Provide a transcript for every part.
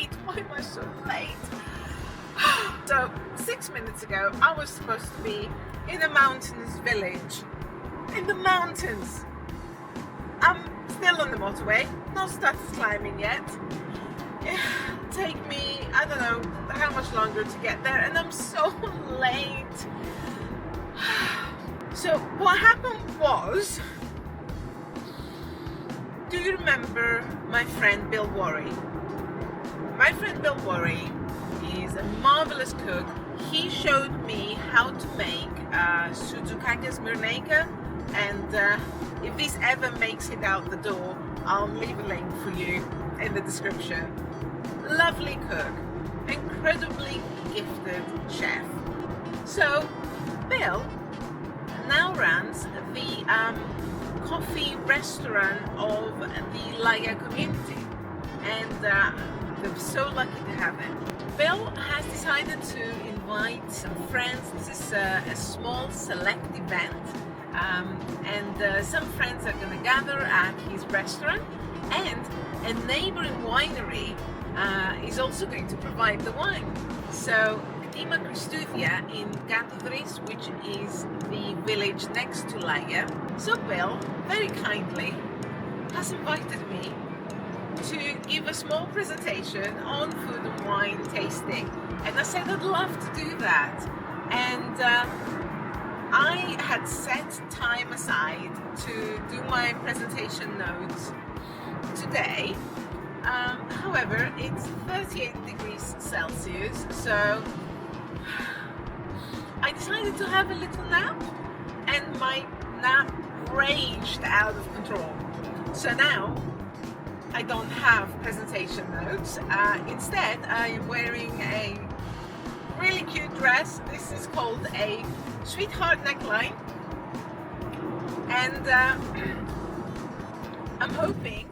late? Why am I so late? So 6 minutes ago, I was supposed to be in a mountainous village. In the mountains. I'm still on the motorway, not started climbing yet. It'll take me, I don't know how much longer to get there, and I'm so late. So what happened was, do you remember my friend Bill Warry? My friend Bill Warry is a marvelous cook. He showed me how to make Soudoukakis Myrneka, and if this ever makes it out the door, I'll leave a link for you in the description. Lovely cook, incredibly gifted chef. So Bill now runs the coffee restaurant of the Layia community, and they're so lucky to have him. Bill has decided to invite some friends. This is a small select event, and some friends are going to gather at his restaurant, and a neighboring winery is also going to provide the wine. So Ktima Christoudia in Gatodris, which is the village next to Layia. So Bill very kindly has invited me to give a small presentation on food and wine tasting, and I said I'd love to do that, and I had set time aside to do my presentation notes today. However, it's 38 degrees Celsius, so I decided to have a little nap, and my nap raged out of control. So now I don't have presentation notes. Instead, I am wearing a really cute dress. This is called a sweetheart neckline, and I'm hoping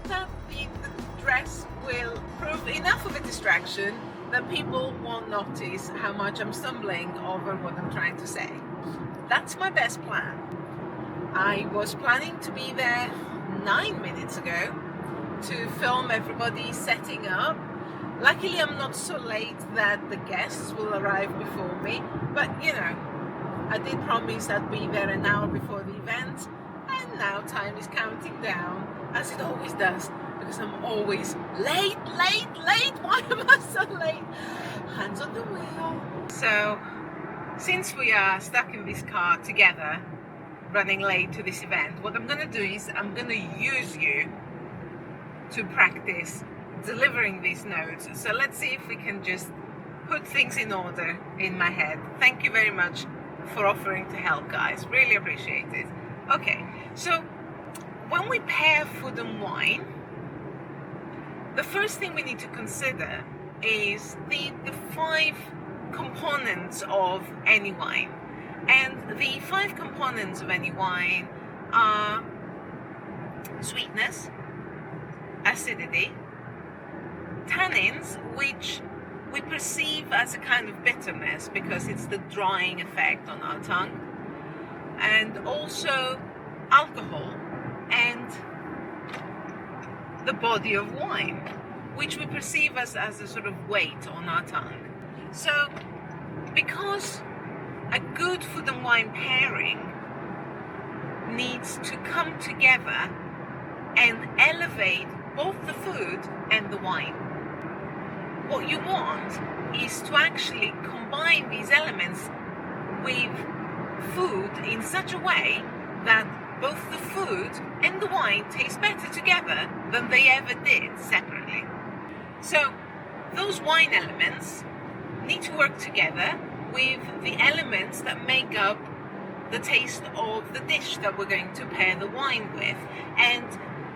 that the dress will prove enough of a distraction that people won't notice how much I'm stumbling over what I'm trying to say. That's my best plan. I was planning to be there 9 minutes ago to film everybody setting up. Luckily, I'm not so late that the guests will arrive before me, but you know, I did promise I'd be there an hour before the event, and now time is counting down, as it always does, because I'm always late. Why am I so late? Hands on the wheel. So, since we are stuck in this car together, running late to this event, what I'm going to do is I'm going to use you to practice delivering these notes. So let's see if we can just put things in order in my head. Thank you very much for offering to help, guys. Really appreciate it. Okay, so when we pair food and wine, the first thing we need to consider is the 5 components of any wine. And the 5 components of any wine are sweetness, acidity, tannins, which we perceive as a kind of bitterness because it's the drying effect on our tongue, and also alcohol and the body of wine, which we perceive as a sort of weight on our tongue. So because a good food and wine pairing needs to come together and elevate both the food and the wine. What you want is to actually combine these elements with food in such a way that both the food and the wine taste better together than they ever did separately. So those wine elements need to work together with the elements that make up the taste of the dish that we're going to pair the wine with. And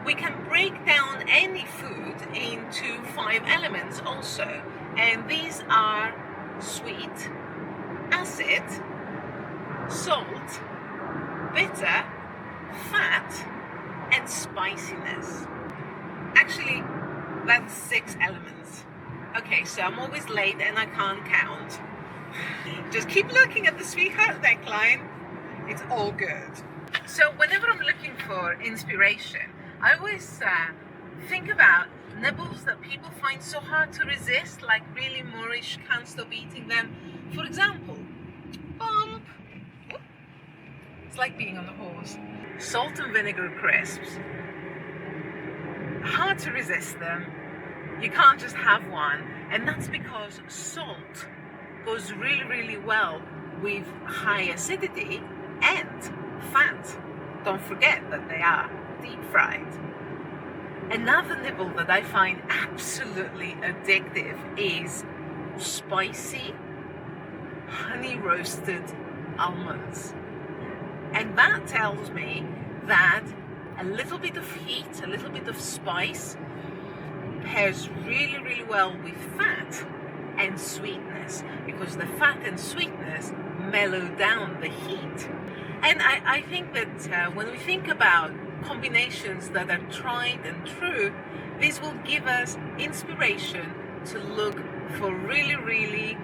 we can break down any food into 5 elements also. And these are sweet, acid, salt, bitter, fat, and spiciness. Actually, that's 6 elements. Okay, so I'm always late and I can't count. Just keep looking at the sweetheart neckline. It's all good. So whenever I'm looking for inspiration, I always think about nibbles that people find so hard to resist, like really Moorish, can't stop eating them. For example, bump. It's like being on a horse. Salt and vinegar crisps. Hard to resist them. You can't just have one, and that's because salt goes really, really well with high acidity and fat. Don't forget that they are deep fried. Another nibble that I find absolutely addictive is spicy honey roasted almonds. And that tells me that a little bit of heat, a little bit of spice pairs really, really well with fat and sweetness, because the fat and sweetness mellow down the heat. And I think that when we think about combinations that are tried and true, this will give us inspiration to look for really, really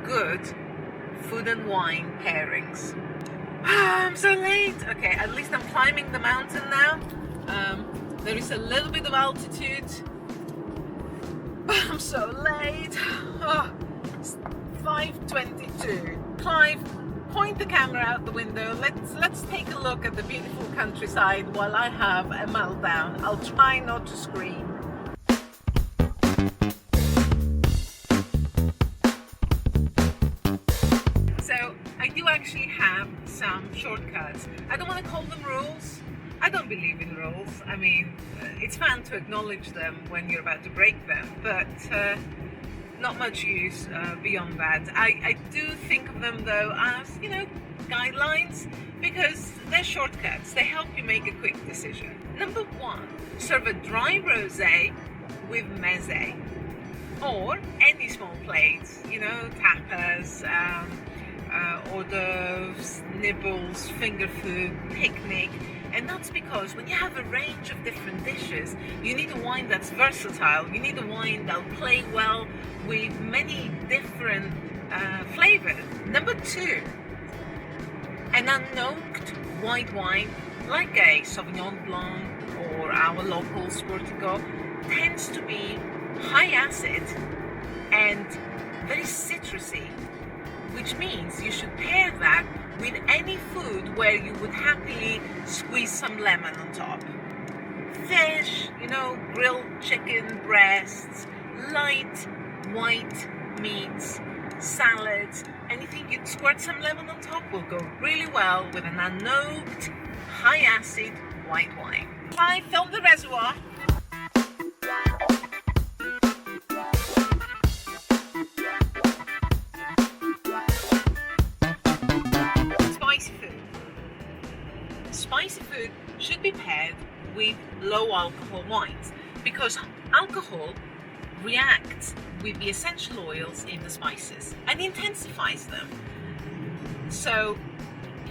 good food and wine pairings. I'm so late. Okay, at least I'm climbing the mountain now. There is a little bit of altitude, but I'm so late. Oh, it's 5:22. Clive, point the camera out the window. Let's take a look at the beautiful countryside while I have a meltdown. I'll try not to scream. So I do actually have some shortcuts. I don't want to call them rules. I don't believe in rules. I mean, it's fun to acknowledge them when you're about to break them, but not much use beyond that. I do think of them though as, guidelines, because they're shortcuts. They help you make a quick decision. Number one, serve a dry rosé with meze, or any small plates, tapas, hors d'oeuvres, nibbles, finger food, picnic. And that's because when you have a range of different dishes, you need a wine that's versatile. You need a wine that'll play well with many different flavors. Number two, an unoaked white wine like a Sauvignon Blanc or our local Squirtico tends to be high acid and very citrusy, which means you should pair that with any food where you would happily squeeze some lemon on top. Fish, grilled chicken breasts, light white meats, salads, anything you'd squirt some lemon on top will go really well with an unoaked, high acid white wine. I filled the reservoir. Spicy food should be paired with low alcohol wines, because alcohol reacts with the essential oils in the spices and intensifies them. So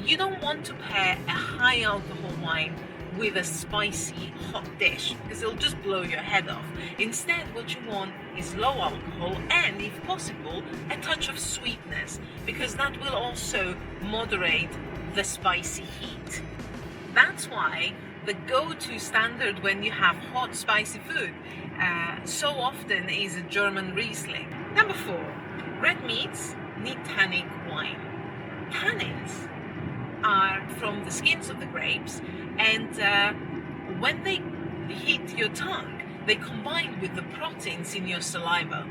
you don't want to pair a high alcohol wine with a spicy hot dish, because it'll just blow your head off. Instead, what you want is low alcohol and, if possible, a touch of sweetness, because that will also moderate the spicy heat. That's why the go-to standard when you have hot, spicy food so often is a German Riesling. Number 4, red meats need tannic wine. Tannins are from the skins of the grapes, and when they hit your tongue, they combine with the proteins in your saliva,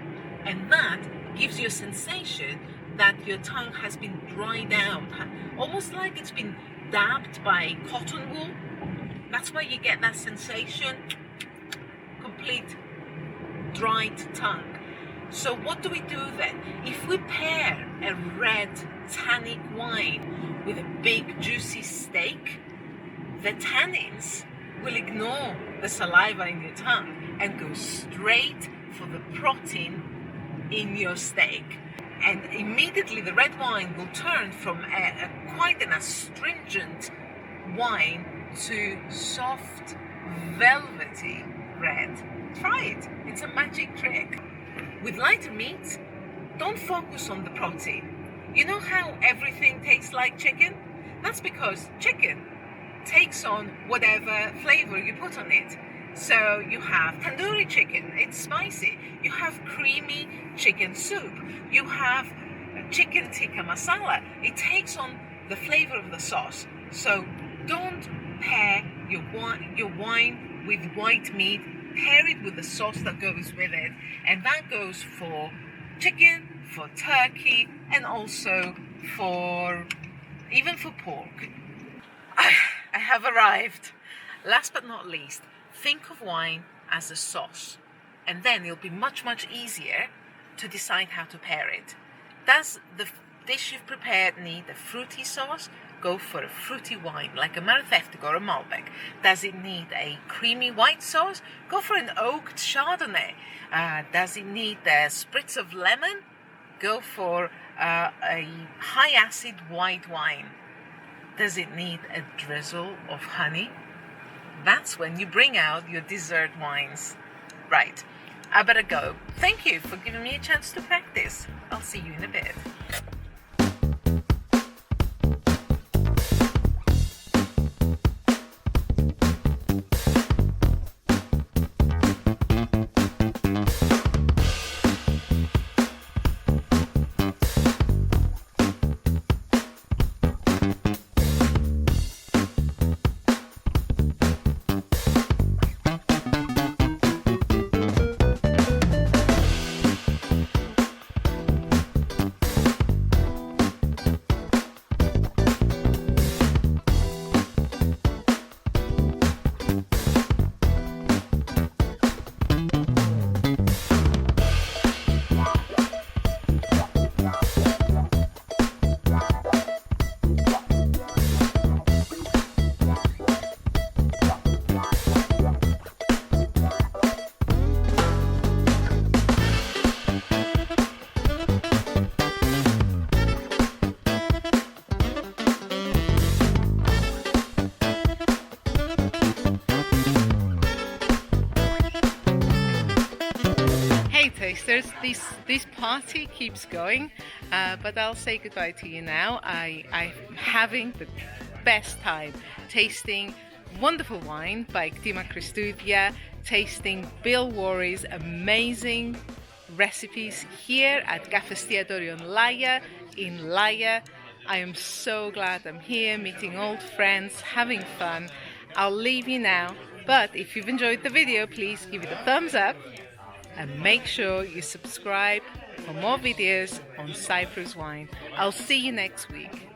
and that gives you a sensation that your tongue has been dried out, almost like it's been dabbed by cotton wool. That's why you get that sensation, complete dried tongue. So what do we do then? If we pair a red tannic wine with a big juicy steak, the tannins will ignore the saliva in your tongue and go straight for the protein in your steak. And immediately the red wine will turn from quite an astringent wine to soft, velvety red. Try it. It's a magic trick. With lighter meats, don't focus on the protein. You know how everything tastes like chicken? That's because chicken takes on whatever flavor you put on it. So you have tandoori chicken, it's spicy. You have creamy chicken soup. You have chicken tikka masala. It takes on the flavor of the sauce. So don't pair your wine with white meat. Pair it with the sauce that goes with it. And that goes for chicken, for turkey, and also even for pork. I have arrived. Last but not least, think of wine as a sauce, and then it'll be much easier to decide how to pair it. Does the dish you've prepared need a fruity sauce? Go for a fruity wine like a Marateftic or a Malbec. Does it need a creamy white sauce? Go for an oaked Chardonnay. Does it need a spritz of lemon? Go for a high acid white wine. Does it need a drizzle of honey? That's when you bring out your dessert wines. Right, I better go. Thank you for giving me a chance to practice. I'll see you in a bit. Tasters, this party keeps going, but I'll say goodbye to you now. I'm having the best time tasting wonderful wine by Ktima Christoudia, tasting Bill Warry's amazing recipes here at Cafestiatori on Layia in Layia. I am so glad I'm here, meeting old friends, having fun. I'll leave you now, but if you've enjoyed the video, please give it a thumbs up and make sure you subscribe for more videos on Cyprus wine. I'll see you next week.